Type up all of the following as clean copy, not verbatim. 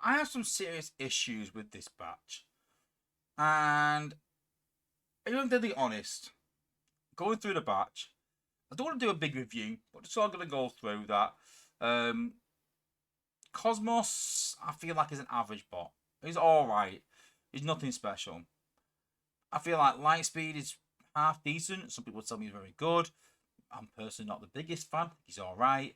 I have some serious issues with this batch. And if I'm really honest, going through the batch, I don't want to do a big review, but just I'm going to go through that. Um, Cosmos, I feel like is an average bot. He's alright. He's nothing special. I feel like Lightspeed is half decent. Some people tell me he's very good. I'm personally not the biggest fan. He's alright.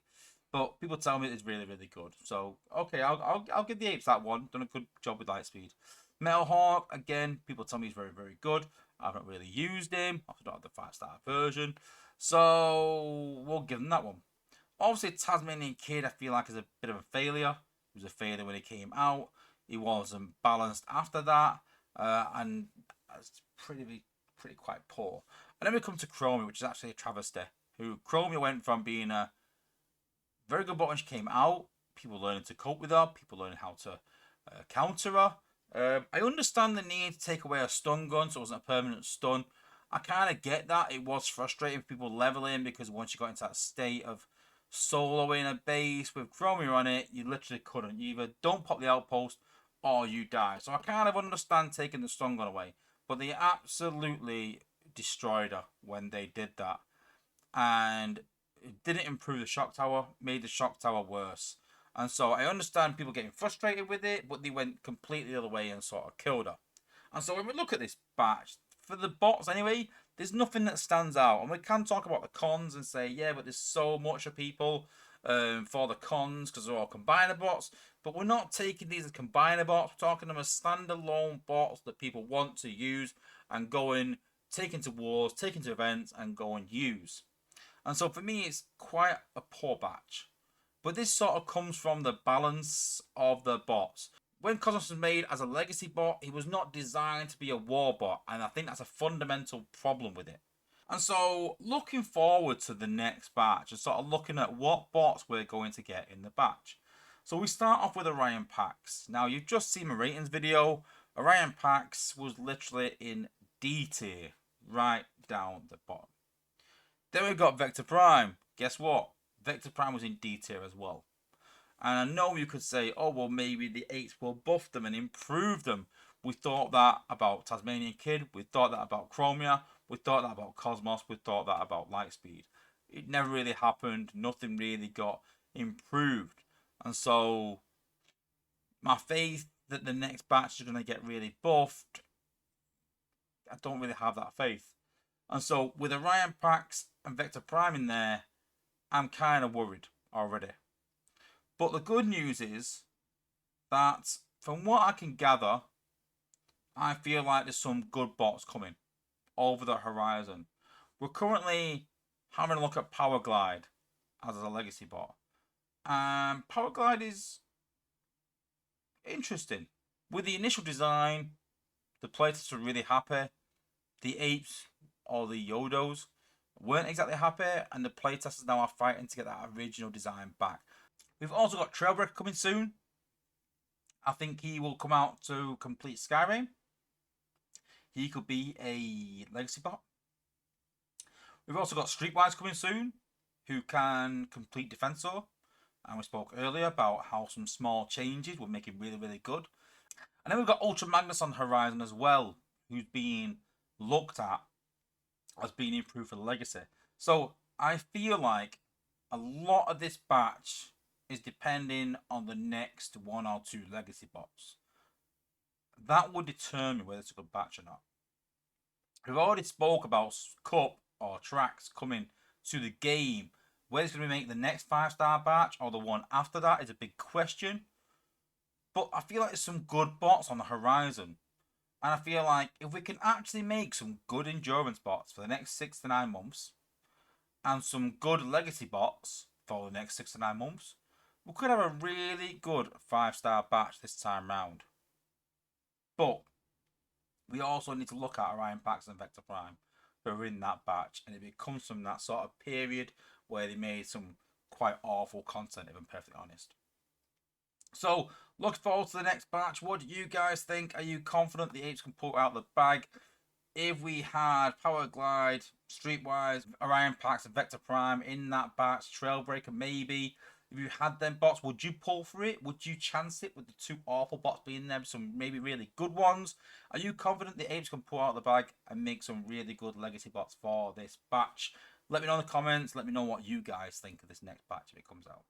But people tell me it's really, really good. So, okay, I'll give the apes that one. Done a good job with Lightspeed. Metal Hawk, again, people tell me he's very, very good. I haven't really used him. I don't have the 5-star version. So, we'll give him that one. Obviously, Tasmanian Kid, I feel like, is a bit of a failure. He was a failure when he came out. He wasn't balanced after that. And it's pretty quite poor. And then we come to Chromie, which is actually a travesty. Chromie went from being a very good bot when she came out. People learning to cope with her. People learning how to counter her. I understand the need to take away a stun gun, so it wasn't a permanent stun. I kind of get that. It was frustrating for people leveling because once you got into that state of soloing a base with Chromie on it, you literally couldn't. You either don't pop the outpost or you die. So I kind of understand taking the stun gun away. But they absolutely destroyed her when they did that. And it didn't improve the shock tower, made the shock tower worse. And so I understand people getting frustrated with it, but they went completely the other way and sort of killed her. And so when we look at this batch, for the bots anyway, there's nothing that stands out. And we can talk about the cons and say, yeah, but there's so much of people for the cons because they're all combiner bots. But we're not taking these as combiner bots. We're talking them as standalone bots that people want to use and go and take into wars, take into events, and go and use. And so for me, it's quite a poor batch. But this sort of comes from the balance of the bots. When Cosmos was made as a legacy bot, he was not designed to be a war bot, and I think that's a fundamental problem with it. And so, looking forward to the next batch and sort of looking at what bots we're going to get in the batch. So we start off with Orion Pax. Now, you've just seen my ratings video. Orion Pax was literally in D tier, right down the bottom. Then we've got Vector Prime. Guess what? Vector Prime was in D tier as well. And I know you could say, oh, well, maybe the 8s will buff them and improve them. We thought that about Tasmanian Kid. We thought that about Chromia. We thought that about Cosmos. We thought that about Lightspeed. It never really happened. Nothing really got improved. And so my faith that the next batch is going to get really buffed, I don't really have that faith. And so with Orion Pax and Vector Prime in there, I'm kind of worried already. But the good news is that from what I can gather, I feel like there's some good bots coming over the horizon. We're currently having a look at Power Glide as a legacy bot. And Power Glide is interesting. With the initial design, the playtesters were really happy. The apes or the Yodos weren't exactly happy, and the playtesters now are fighting to get that original design back. We've also got Trailbreaker coming soon. I think he will come out to complete Skyrim. He could be a legacy bot. We've also got Streetwise coming soon, who can complete Defensor. And we spoke earlier about how some small changes would make him really, really good. And then we've got Ultra Magnus on the horizon as well, who's being looked at as being improved for the legacy. So I feel like a lot of this batch is depending on the next 1 or 2 legacy bots. That would determine whether it's a good batch or not. We've already spoke about Cup or tracks coming to the game. Whether it's going to make the next 5-star batch or the one after that is a big question. But I feel like there's some good bots on the horizon. And I feel like if we can actually make some good endurance bots for the next 6 to 9 months, and some good legacy bots for the next 6 to 9 months, we could have a really good 5-star batch this time round. But we also need to look at Orion Pax and Vector Prime, who are in that batch, and it comes from that sort of period where they made some quite awful content, if I'm perfectly honest. So, look forward to the next batch. What do you guys think? Are you confident the apes can pull out the bag? If we had Power Glide, Streetwise, Orion Pax, and Vector Prime in that batch, Trailbreaker maybe, If you had them bots, would you pull for it? Would you chance it with the 2 awful bots being them, some maybe really good ones? Are you confident the Apes can pull out the bag and make some really good legacy bots for this batch? Let me know in the comments. Let me know what you guys think of this next batch if it comes out.